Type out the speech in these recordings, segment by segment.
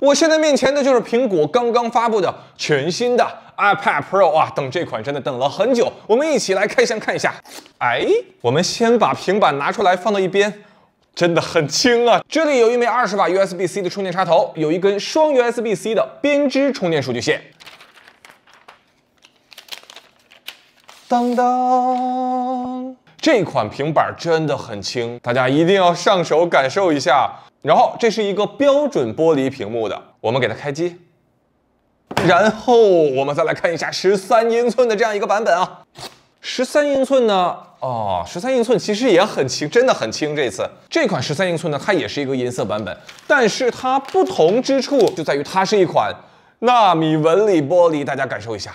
我现在面前的就是苹果刚刚发布的全新的 iPad Pro 啊，等这款真的等了很久，我们一起来开箱看一下。哎，我们先把平板拿出来放到一边。 真的很轻啊！这里有一枚20瓦 USB-C 的充电插头，有一根双 USB-C 的编织充电数据线。当当，这款平板真的很轻，大家一定要上手感受一下。然后这是一个标准玻璃屏幕的，我们给它开机。然后我们再来看一下13英寸的这样一个版本啊。13英寸呢？ 哦，13英寸其实也很轻，真的很轻。这款13英寸呢，它也是一个银色版本，但是它不同之处就在于它是一款纳米纹理玻璃，大家感受一下。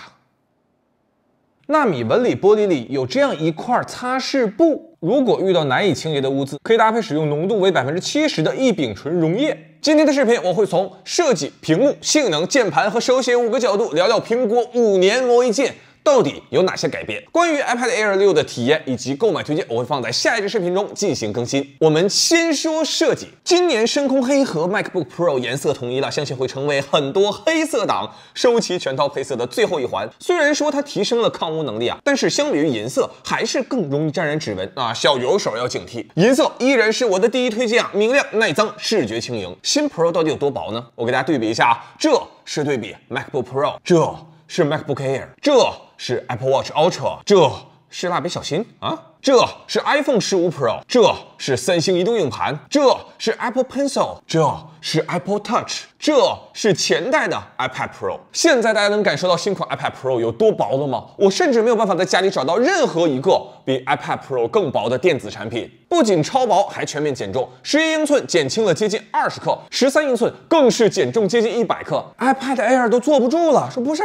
纳米纹理玻璃里有这样一块擦拭布，如果遇到难以清洁的污渍，可以搭配使用浓度为70%的异丙醇溶液。今天的视频我会从设计、屏幕、性能、键盘和手写5个角度聊聊苹果5年磨一剑。 到底有哪些改变？关于 iPad Air 6的体验以及购买推荐，我会放在下一支视频中进行更新。我们先说设计，今年深空黑和 MacBook Pro 颜色统一了，相信会成为很多黑色党收齐全套配色的最后一环。虽然说它提升了抗污能力啊，但是相比于银色，还是更容易沾染指纹啊，小油手要警惕。银色依然是我的第一推荐啊，明亮、耐脏、视觉轻盈。新 Pro 到底有多薄呢？我给大家对比一下啊，这是对比 MacBook Pro， 这是 MacBook Air， 这是 Apple Watch Ultra， 这是蜡笔小新啊，这是 iPhone 15 Pro， 这是三星移动硬盘，这是 Apple Pencil， 这是 Apple Touch， 这是前代的 iPad Pro。现在大家能感受到新款 iPad Pro 有多薄了吗？我甚至没有办法在家里找到任何一个比 iPad Pro 更薄的电子产品。不仅超薄，还全面减重，11英寸减轻了接近20克，13英寸更是减重接近100克。iPad Air 都坐不住了，说不是。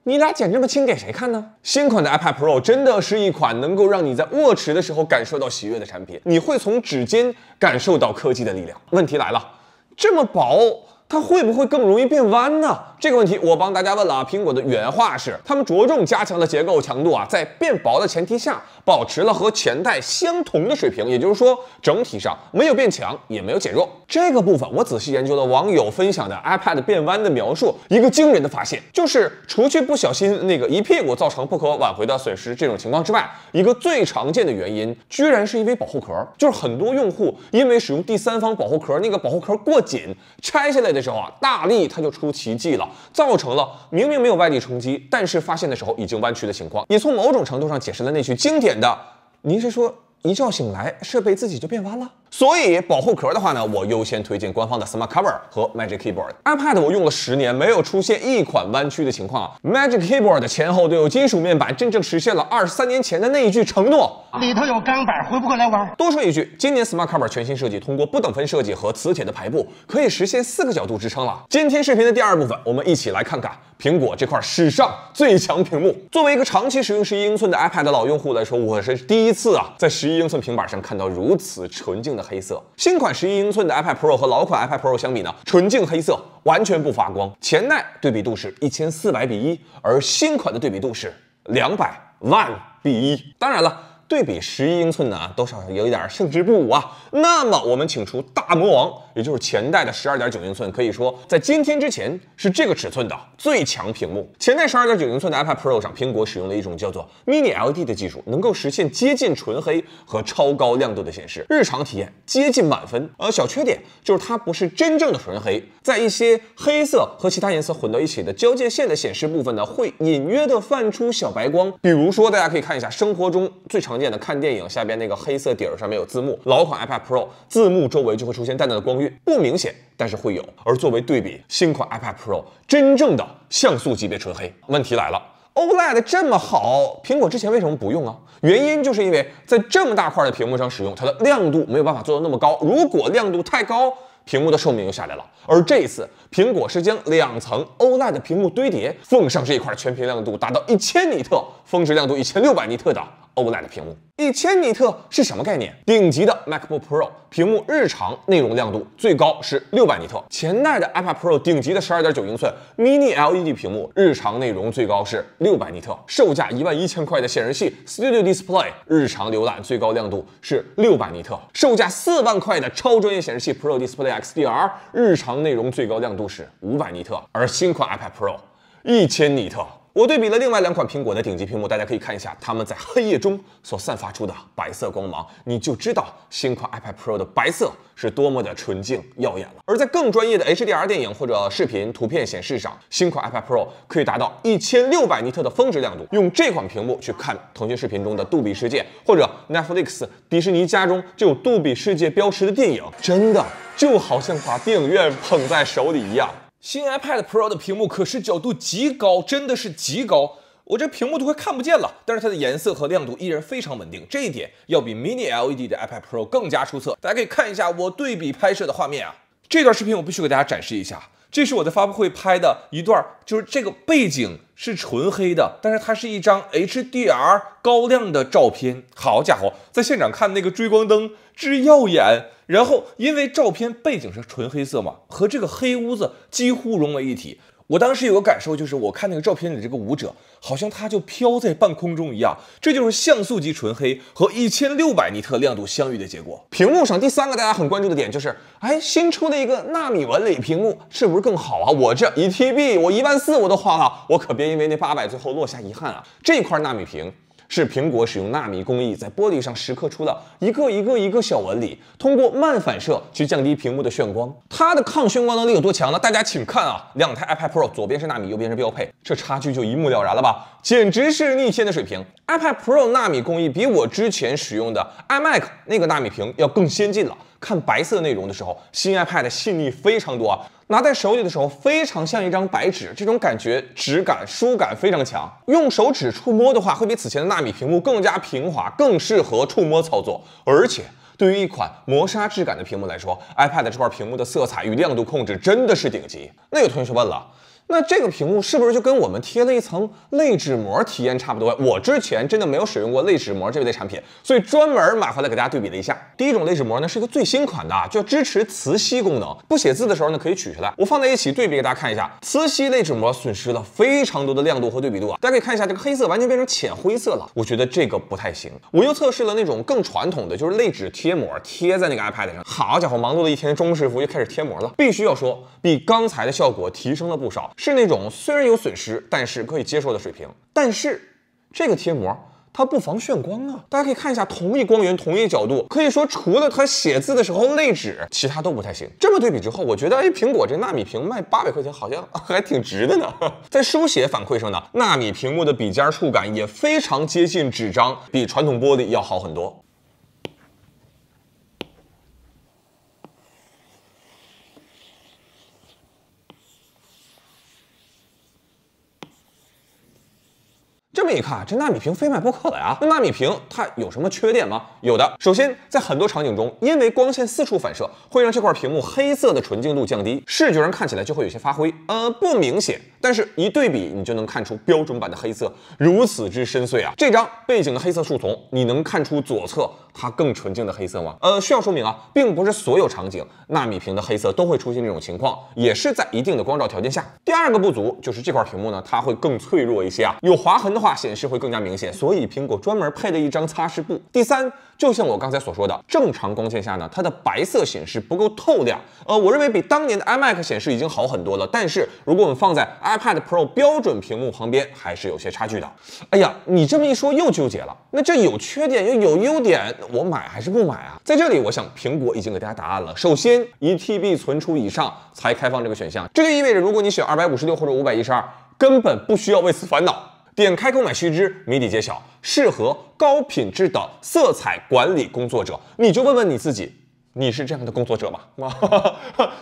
你俩减这么轻给谁看呢？新款的 iPad Pro 真的是一款能够让你在握持的时候感受到喜悦的产品，你会从指尖感受到科技的力量。问题来了，这么薄，它会不会更容易变弯呢？这个问题我帮大家问了啊，苹果的原话是，他们着重加强了结构强度啊，在变薄的前提下，保持了和前代相同的水平，也就是说，整体上没有变强，也没有减弱。这个部分我仔细研究了网友分享的 iPad 变弯的描述，一个惊人的发现，就是除去不小心那个一屁股造成不可挽回的损失这种情况之外，一个最常见的原因，居然是因为保护壳，就是很多用户因为使用第三方保护壳，那个保护壳过紧，拆下来的时候啊，大力它就出奇迹了。 造成了明明没有外力冲击，但是发现的时候已经弯曲的情况，也从某种程度上解释了那句经典的“您是说一觉醒来设备自己就变弯了”。所以保护壳的话呢，我优先推荐官方的 Smart Cover 和 Magic Keyboard。iPad 我用了10年，没有出现一款弯曲的情况啊。Magic Keyboard 前后都有金属面板，真正实现了23年前的那一句承诺。里头有钢板，回不过来玩。多说一句，今年 Smart Cover 全新设计，通过不等分设计和磁铁的排布，可以实现4个角度支撑了。今天视频的第2部分，我们一起来看看苹果这块史上最强屏幕。作为一个长期使用11英寸的 iPad 的老用户来说，我是第一次啊，在11英寸平板上看到如此纯净的黑色。新款11英寸的 iPad Pro 和老款 iPad Pro 相比呢，纯净黑色完全不发光。前代对比度是1400:1，而新款的对比度是20000:1。当然了。 对比11英寸呢，多少有一点胜之不武啊。那么我们请出大魔王，也就是前代的12.9英寸，可以说在今天之前是这个尺寸的最强屏幕。前代12.9英寸的 iPad Pro 上，苹果使用了一种叫做 Mini LED 的技术，能够实现接近纯黑和超高亮度的显示，日常体验接近满分。小缺点就是它不是真正的纯黑，在一些黑色和其他颜色混到一起的交界线的显示部分呢，会隐约的泛出小白光。比如说，大家可以看一下生活中最常见的看电影下边那个黑色底儿上面有字幕，老款 iPad Pro 字幕周围就会出现淡淡的光晕，不明显，但是会有。而作为对比，新款 iPad Pro 真正的像素级别纯黑。问题来了。 OLED 这么好，苹果之前为什么不用啊？原因就是因为在这么大块的屏幕上使用，它的亮度没有办法做到那么高。如果亮度太高，屏幕的寿命就下来了。而这一次，苹果是将2层 OLED 的屏幕堆叠，奉上这一块全屏亮度达到1000尼特、峰值亮度1600尼特的 OLED 屏幕。1000尼特是什么概念？顶级的 MacBook Pro 屏幕日常内容亮度最高是600尼特，前代的 iPad Pro 顶级的12.9英寸 Mini LED 屏幕日常内容最高是600尼特，售价11000块的显示器 Studio Display 日常浏览最高亮度是600尼特，售价4万块的超专业显示器 Pro Display XDR 日常内容最高亮度是500尼特，而新款 iPad Pro 1000尼特。我对比了另外2款苹果的顶级屏幕，大家可以看一下它们在黑夜中所散发出的白色光芒，你就知道新款 iPad Pro 的白色是多么的纯净耀眼了。而在更专业的 HDR 电影或者视频图片显示上，新款 iPad Pro 可以达到1600尼特的峰值亮度。用这款屏幕去看腾讯视频中的杜比世界，或者 Netflix 迪士尼家中就有杜比世界标识的电影，真的就好像把电影院捧在手里一样。新 iPad Pro 的屏幕可视角度极高，真的是极高，我这屏幕都快看不见了，但是它的颜色和亮度依然非常稳定，这一点要比 Mini LED 的 iPad Pro 更加出色。大家可以看一下我对比拍摄的画面啊，这段视频我必须给大家展示一下，这是我在发布会拍的一段，就是这个背景是纯黑的，但是它是一张 HDR 高亮的照片。好家伙，在现场看那个追光灯之耀眼，然后因为照片背景是纯黑色嘛，和这个黑屋子几乎融为一体。我当时有个感受，就是我看那个照片里这个舞者，好像他就飘在半空中一样。这就是像素级纯黑和1600尼特亮度相遇的结果。屏幕上第3个大家很关注的点就是，新出的一个纳米纹理屏幕是不是更好啊？我这1TB，我14000我都花了，我可别因为那800最后落下遗憾啊！这块纳米屏是苹果使用纳米工艺在玻璃上蚀刻出了一个小纹理，通过慢反射去降低屏幕的眩光。它的抗眩光能力有多强呢？大家请看啊，2台 iPad Pro 左边是纳米，右边是标配，这差距就一目了然了吧？简直是逆天的水平。iPad Pro 纳米工艺比我之前使用的 iMac 那个纳米屏要更先进了。看白色内容的时候，新 iPad 细腻非常多啊，拿在手里的时候非常像一张白纸，这种感觉质感舒感非常强。用手指触摸的话，会比此前的纳米屏幕更加平滑，更适合触摸操作。而且对于一款磨砂质感的屏幕来说， iPad 这块屏幕的色彩与亮度控制真的是顶级。那有同学问了，那这个屏幕是不是就跟我们贴了一层类纸膜体验差不多？我之前真的没有使用过类纸膜这类产品，所以专门买回来给大家对比了一下。第一种类纸膜呢是一个最新款的，就支持磁吸功能，不写字的时候呢可以取下来。我放在一起对比给大家看一下，磁吸类纸膜损失了非常多的亮度和对比度啊。大家可以看一下，这个黑色完全变成浅灰色了，我觉得这个不太行。我又测试了那种更传统的，就是类纸贴膜贴在那个 iPad 上，好家伙，忙碌了一天，钟师傅又开始贴膜了。必须要说，比刚才的效果提升了不少。是那种虽然有损失，但是可以接受的水平。但是这个贴膜它不防眩光啊！大家可以看一下，同一光源、同一角度，可以说除了它写字的时候类纸，其他都不太行。这么对比之后，我觉得苹果这纳米屏卖800块钱好像还挺值的呢。在书写反馈上呢，纳米屏幕的笔尖触感也非常接近纸张，比传统玻璃要好很多。这么一看，这纳米屏非卖不可了呀！那纳米屏它有什么缺点吗？有的。首先，在很多场景中，因为光线四处反射，会让这块屏幕黑色的纯净度降低，视觉上看起来就会有些发灰。不明显，但是一对比，你就能看出标准版的黑色如此之深邃啊！这张背景的黑色树丛，你能看出左侧它更纯净的黑色吗？需要说明啊，并不是所有场景纳米屏的黑色都会出现这种情况，也是在一定的光照条件下。第二个不足就是这块屏幕呢，它会更脆弱一些啊，有划痕的话显示会更加明显，所以苹果专门配了一张擦拭布。第三，就像我刚才所说的，正常光线下呢，它的白色显示不够透亮。我认为比当年的 iMac 显示已经好很多了，但是如果我们放在 iPad Pro 标准屏幕旁边，还是有些差距的。哎呀，你这么一说又纠结了，那这有缺点又有优点，我买还是不买啊？在这里，我想苹果已经给大家答案了。首先，1TB 存储以上才开放这个选项，这就意味着如果你选256或者512，根本不需要为此烦恼。点开购买须知，谜底揭晓，适合高品质的色彩管理工作者。你就问问你自己，你是这样的工作者吗？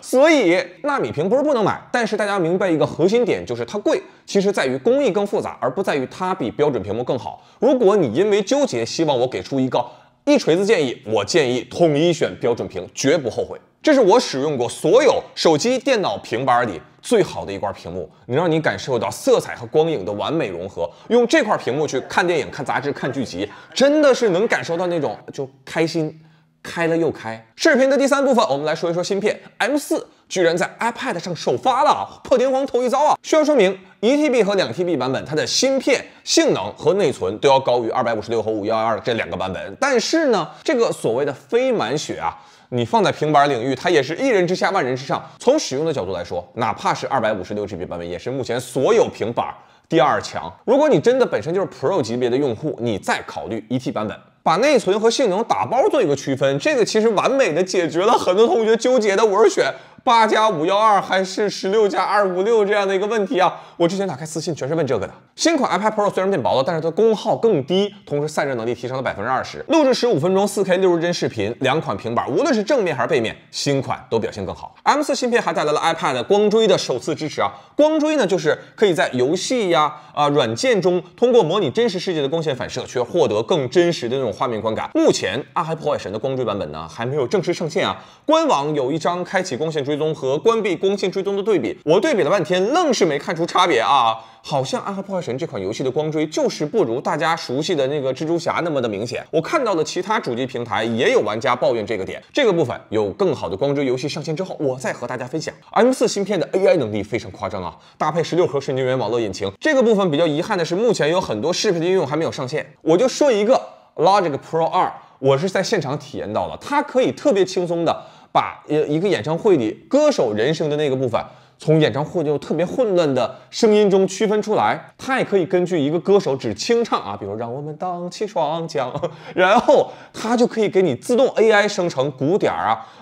所以纳米屏不是不能买，但是大家明白一个核心点，就是它贵，其实在于工艺更复杂，而不在于它比标准屏幕更好。如果你因为纠结，希望我给出一个一锤子建议，我建议统一选标准屏，绝不后悔。这是我使用过所有手机、电脑、平板里最好的一块屏幕，能让你感受到色彩和光影的完美融合。用这块屏幕去看电影、看杂志、看剧集，真的是能感受到那种就开心，开了又开。视频的第3部分，我们来说一说芯片 M4。居然在 iPad 上首发了，破天荒头一遭啊！需要说明，1TB 和2TB 版本它的芯片性能和内存都要高于256和512这2个版本。但是呢，这个所谓的非满血啊，你放在平板领域，它也是一人之下万人之上。从使用的角度来说，哪怕是256GB 版本，也是目前所有平板第2强。如果你真的本身就是 Pro 级别的用户，你再考虑 1T 版本。把内存和性能打包做一个区分，这个其实完美的解决了很多同学纠结的我是选8+512还是16+256这样的一个问题啊！我之前打开私信全是问这个的。新款 iPad Pro 虽然变薄了，但是它功耗更低，同时散热能力提升了20%，录制15分钟4K 60帧视频，2款平板无论是正面还是背面，新款都表现更好。M4 芯片还带来了 iPad 光追的首次支持啊！光追呢，就是可以在游戏呀、软件中通过模拟真实世界的光线反射，却获得更真实的那种画面观感。目前暗黑破坏神的光追版本呢，还没有正式上线啊。官网有一张开启光线追踪和关闭光线追踪的对比，我对比了半天，愣是没看出差别啊！好像《暗黑破坏神》这款游戏的光追就是不如大家熟悉的那个蜘蛛侠那么的明显。我看到的其他主机平台也有玩家抱怨这个点，这个部分有更好的光追游戏上线之后，我再和大家分享。M4 芯片的 AI 能力非常夸张啊，搭配16核神经元网络引擎。这个部分比较遗憾的是，目前有很多视频的应用还没有上线。我就说一个 Logic Pro 2，我是在现场体验到了，它可以特别轻松的把一个演唱会里歌手人声的那个部分，从演唱会就特别混乱的声音中区分出来。它也可以根据一个歌手只清唱啊，比如让我们荡起双桨，然后它就可以给你自动 AI 生成鼓点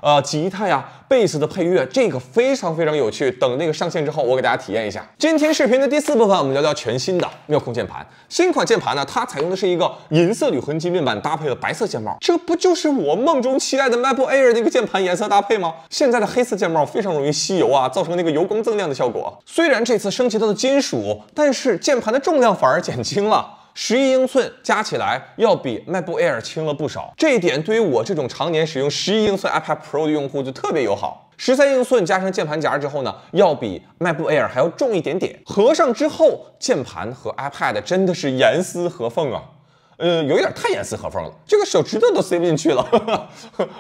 啊、吉他呀、贝斯的配乐，这个非常非常有趣。等那个上线之后，我给大家体验一下。今天视频的第4部分，我们聊聊全新的妙控键盘。新款键盘呢，它采用的是一个银色铝合金面板，搭配了白色键帽，这不就是我梦中期待的 MacBook Air 那个键盘颜色搭配吗？现在的黑色键帽非常容易吸油啊，造成那个油光锃亮的效果。虽然这次升级到了金属，但是键盘的重量反而减轻了。11英寸加起来要比 MacBook Air 轻了不少，这一点对于我这种常年使用11英寸 iPad Pro 的用户就特别友好。13英寸加上键盘夹之后呢，要比 MacBook Air 还要重一点点。合上之后，键盘和 iPad 真的是严丝合缝啊。有一点太严丝合缝了，这个手指头都塞不进去了。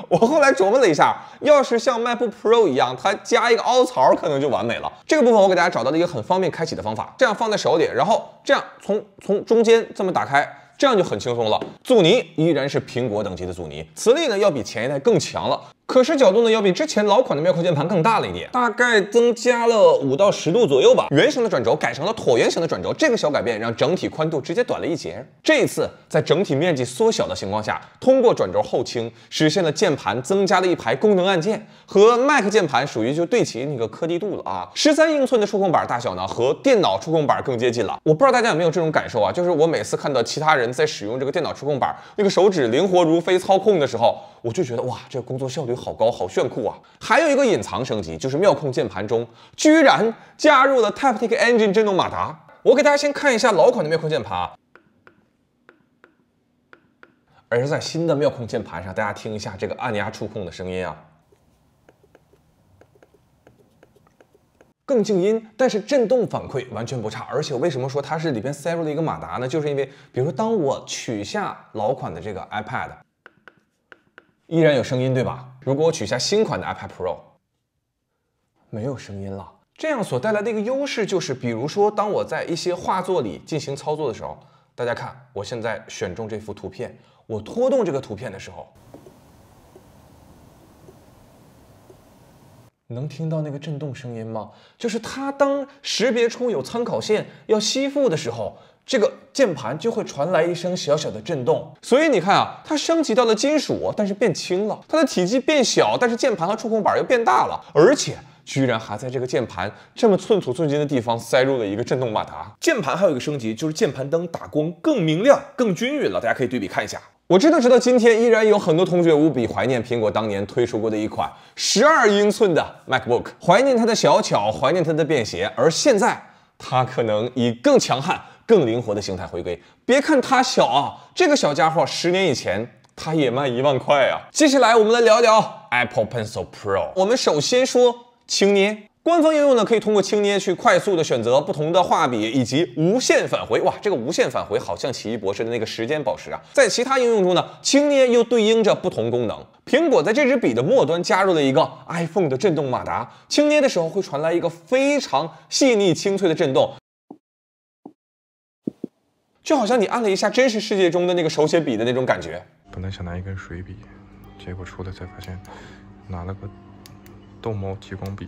我后来琢磨了一下，要是像 MacBook Pro 一样，它加一个凹槽可能就完美了。这个部分我给大家找到了一个很方便开启的方法，这样放在手里，然后这样从中间这么打开，这样就很轻松了。阻尼依然是苹果等级的阻尼，磁力呢要比前一代更强了。可视角度呢要比之前老款的妙控键盘更大了一点，大概增加了5到10度左右吧。圆形的转轴改成了椭圆形的转轴，这个小改变让整体宽度直接短了1截。这一次在整体面积缩小的情况下，通过转轴后倾实现了键盘增加了一排功能按键，和 Mac 键盘属于就对齐那个颗粒度了啊。13英寸的触控板大小呢和电脑触控板更接近了。我不知道大家有没有这种感受啊，就是我每次看到其他人在使用这个电脑触控板，那个手指灵活如飞操控的时候，我就觉得哇，这个工作效率好高，好炫酷啊！还有一个隐藏升级，就是妙控键盘中居然加入了 Taptic Engine 震动马达。我给大家先看一下老款的妙控键盘啊，而在新的妙控键盘上，大家听一下这个按压触控的声音啊，更静音，但是震动反馈完全不差。而且为什么说它是里边塞入了一个马达呢？就是因为，比如说当我取下老款的这个 iPad。依然有声音，对吧？如果我取下新款的 iPad Pro， 没有声音了。这样所带来的一个优势就是，比如说当我在一些画作里进行操作的时候，大家看，我现在选中这幅图片，我拖动这个图片的时候，能听到那个震动声音吗？就是它当识别出有参考线要吸附的时候，这个键盘就会传来一声小小的震动。所以你看啊，它升级到了金属，但是变轻了；它的体积变小，但是键盘和触控板又变大了，而且居然还在这个键盘这么寸土寸金的地方塞入了一个震动马达。键盘还有一个升级，就是键盘灯打光更明亮、更均匀了，大家可以对比看一下。我知道今天依然有很多同学无比怀念苹果当年推出过的一款12英寸的 MacBook， 怀念它的小巧，怀念它的便携，而现在它可能以更强悍、更灵活的形态回归。别看它小啊，这个小家伙10年以前它也卖1万块啊。接下来我们来聊聊 Apple Pencil Pro。我们首先说轻捏，官方应用呢，可以通过轻捏去快速的选择不同的画笔，以及无限返回。哇，这个无限返回好像奇异博士的那个时间宝石啊。在其他应用中呢，轻捏又对应着不同功能。苹果在这支笔的末端加入了一个 iPhone 的震动马达，轻捏的时候会传来一个非常细腻清脆的震动，就好像你按了一下真实世界中的那个手写笔的那种感觉。本来想拿一根水笔，结果出来才发现拿了个逗猫激光笔，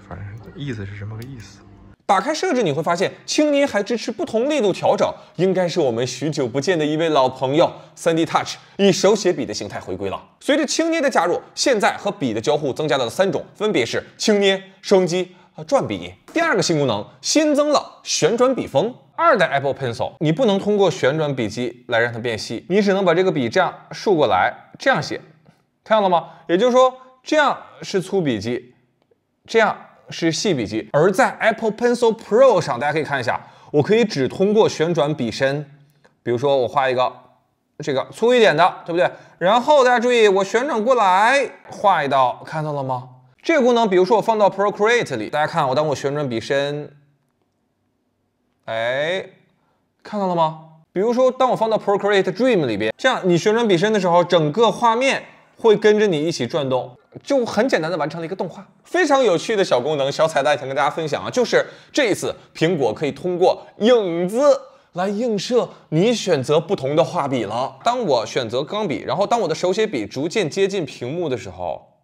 反正意思是这么个意思。打开设置你会发现，轻捏还支持不同力度调整，应该是我们许久不见的一位老朋友 3D Touch 以手写笔的形态回归了。随着轻捏的加入，现在和笔的交互增加到了3种，分别是轻捏、双击和转笔。第二个新功能新增了旋转笔锋。2代 Apple Pencil 你不能通过旋转笔记来让它变细，你只能把这个笔这样竖过来，这样写，看到了吗？也就是说，这样是粗笔记，这样是细笔记。而在 Apple Pencil Pro 上，大家可以看一下，我可以只通过旋转笔身，比如说我画一个这个粗一点的，对不对？然后大家注意，我旋转过来画一道，看到了吗？这个功能，比如说我放到 Procreate 里，大家看，当我旋转笔身，哎，看到了吗？比如说，当我放到 Procreate Dream 里边，这样你旋转笔身的时候，整个画面会跟着你一起转动，就很简单的完成了一个动画。非常有趣的小功能、小彩蛋，想跟大家分享啊，就是这一次苹果可以通过影子来映射你选择不同的画笔了。当我选择钢笔，然后当我的手写笔逐渐接近屏幕的时候，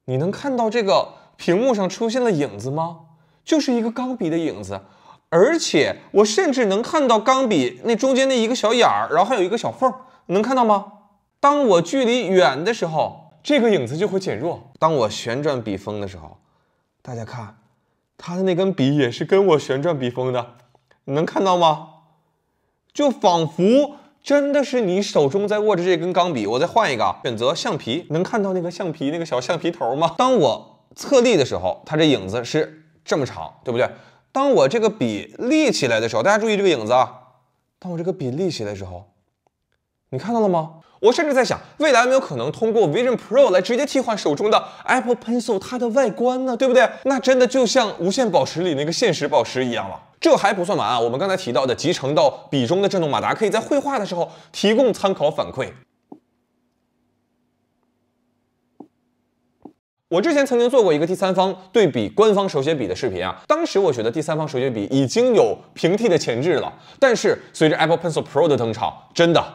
你能看到这个屏幕上出现了影子吗？就是一个钢笔的影子。而且我甚至能看到钢笔那中间那一个小眼儿，然后还有一个小缝，能看到吗？当我距离远的时候，这个影子就会减弱。当我旋转笔锋的时候，大家看，它的那根笔也是跟我旋转笔锋的，你能看到吗？就仿佛真的是你手中在握着这根钢笔。我再换一个，选择橡皮，能看到那个橡皮那个小橡皮头吗？当我侧立的时候，它这影子是这么长，对不对？当我这个笔立起来的时候，大家注意这个影子啊。当我这个笔立起来的时候，你看到了吗？我甚至在想，未来有没有可能通过 Vision Pro 来直接替换手中的 Apple Pencil 它的外观呢？对不对？那真的就像无限宝石里那个现实宝石一样了。这还不算完啊，我们刚才提到的集成到笔中的震动马达，可以在绘画的时候提供参考反馈。我之前曾经做过一个第三方对比官方手写笔的视频啊，当时我觉得第三方手写笔已经有平替的潜质了，但是随着 Apple Pencil Pro 的登场，真的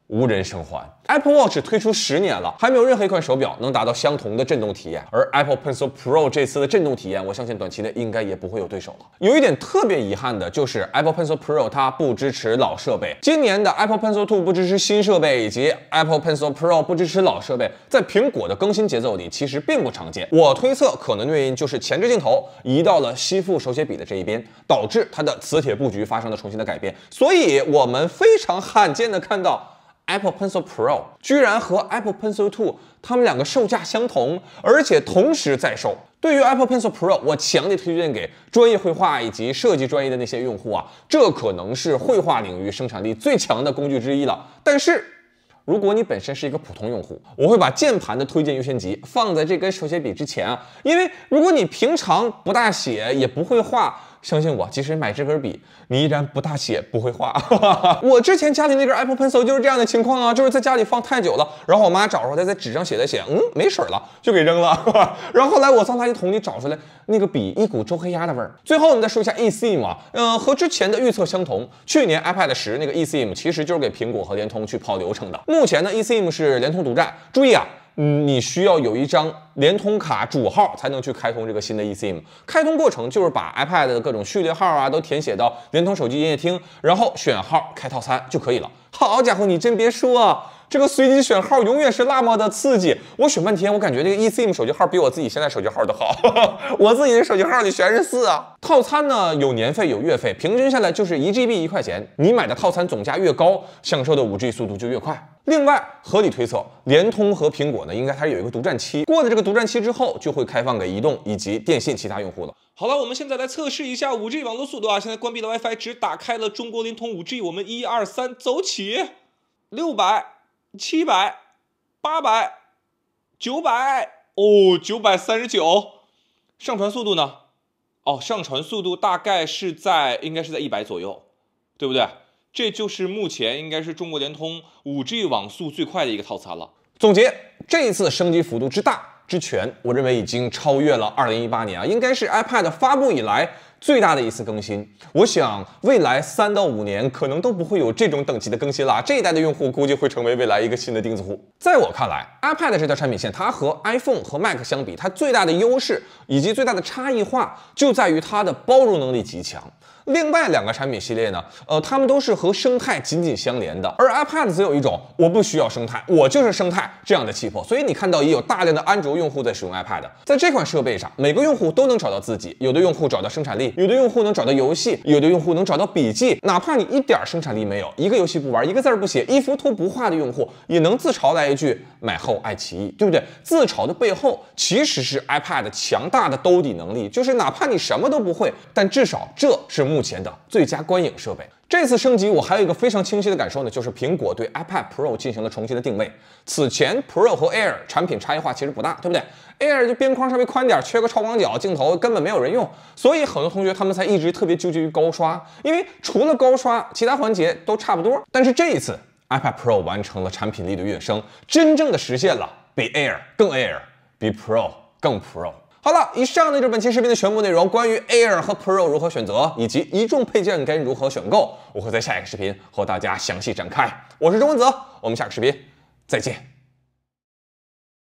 无人生还。Apple Watch 推出10年了，还没有任何一款手表能达到相同的震动体验。而 Apple Pencil Pro 这次的震动体验，我相信短期内应该也不会有对手了。有一点特别遗憾的就是 Apple Pencil Pro 它不支持老设备。今年的 Apple Pencil 2不支持新设备，以及 Apple Pencil Pro 不支持老设备，在苹果的更新节奏里其实并不常见。我推测可能原因就是前置镜头移到了吸附手写笔的这一边，导致它的磁铁布局发生了重新的改变。所以我们非常罕见的看到Apple Pencil Pro 居然和 Apple Pencil 2它们两个售价相同，而且同时在售。对于 Apple Pencil Pro， 我强烈推荐给专业绘画以及设计专业的那些用户啊，这可能是绘画领域生产力最强的工具之一了。但是如果你本身是一个普通用户，我会把键盘的推荐优先级放在这根手写笔之前啊，因为如果你平常不大写也不会画，相信我，即使买这根笔，你依然不大写不会画。我之前家里那根 Apple Pencil 就是这样的情况啊，就是在家里放太久了，然后我妈找出来在纸上写了写，没水了，就给扔了。然后后来我从垃圾桶里找出来那个笔，一股周黑鸭的味儿。最后我们再说一下 eSIM 啊，和之前的预测相同，去年 iPad 10那个 eSIM 其实就是给苹果和联通去跑流程的。目前呢 eSIM 是联通独占，注意啊。你需要有一张联通卡主号才能去开通这个新的 eSIM。开通过程就是把 iPad 的各种序列号啊都填写到联通手机营业厅，然后选号开套餐就可以了。好家伙，你真别说啊，这个随机选号永远是那么的刺激。我选半天，我感觉这个 eSIM 手机号比我自己现在手机号都好。我自己的手机号里全是4啊。套餐呢有年费有月费，平均下来就是1GB 1块钱。你买的套餐总价越高，享受的5G 速度就越快。另外，合理推测，联通和苹果呢，应该还是有一个独占期。过了这个独占期之后，就会开放给移动以及电信其他用户了。好了，我们现在来测试一下 5G 网络速度啊！现在关闭了 WiFi， 只打开了中国联通 5G， 我们1、2、3，走起！600、700、800、900、939，上传速度呢？上传速度大概应该是在100左右，对不对？这就是目前应该是中国联通 5G 网速最快的一个套餐了。总结，这一次升级幅度之大之全，我认为已经超越了2018年应该是 iPad 发布以来最大的一次更新。我想未来3到5年可能都不会有这种等级的更新了，这一代的用户估计会成为未来一个新的钉子户。在我看来 ，iPad 这条产品线，它和 iPhone 和 Mac 相比，它最大的优势以及最大的差异化就在于它的包容能力极强。另外2个产品系列呢，它们都是和生态紧紧相连的，而 iPad 则有一种我不需要生态，我就是生态这样的气魄。所以你看到也有大量的安卓用户在使用 iPad。在这款设备上，每个用户都能找到自己，有的用户找到生产力，有的用户能找到游戏，有的用户能找到笔记。哪怕你一点生产力没有，一个游戏不玩，一个字不写，一幅图不画的用户，也能自嘲来一句买后爱奇艺，对不对？自嘲的背后其实是 iPad 强大的兜底能力，就是哪怕你什么都不会，但至少这是目前的最佳观影设备。这次升级我还有一个非常清晰的感受呢，就是苹果对 iPad Pro 进行了重新的定位。此前 Pro 和 Air 产品差异化其实不大，对不对？ Air 就边框稍微宽点，缺个超广角镜头，根本没有人用，所以很多同学他们才一直特别纠结于高刷，因为除了高刷，其他环节都差不多。但是这一次 iPad Pro 完成了产品力的跃升，真正的实现了比 Air 更 Air， 比 Pro 更 Pro。好了，以上呢就是本期视频的全部内容。关于 Air 和 Pro 如何选择，以及一众配件该如何选购，我会在下一个视频和大家详细展开。我是周文泽，我们下个视频再见。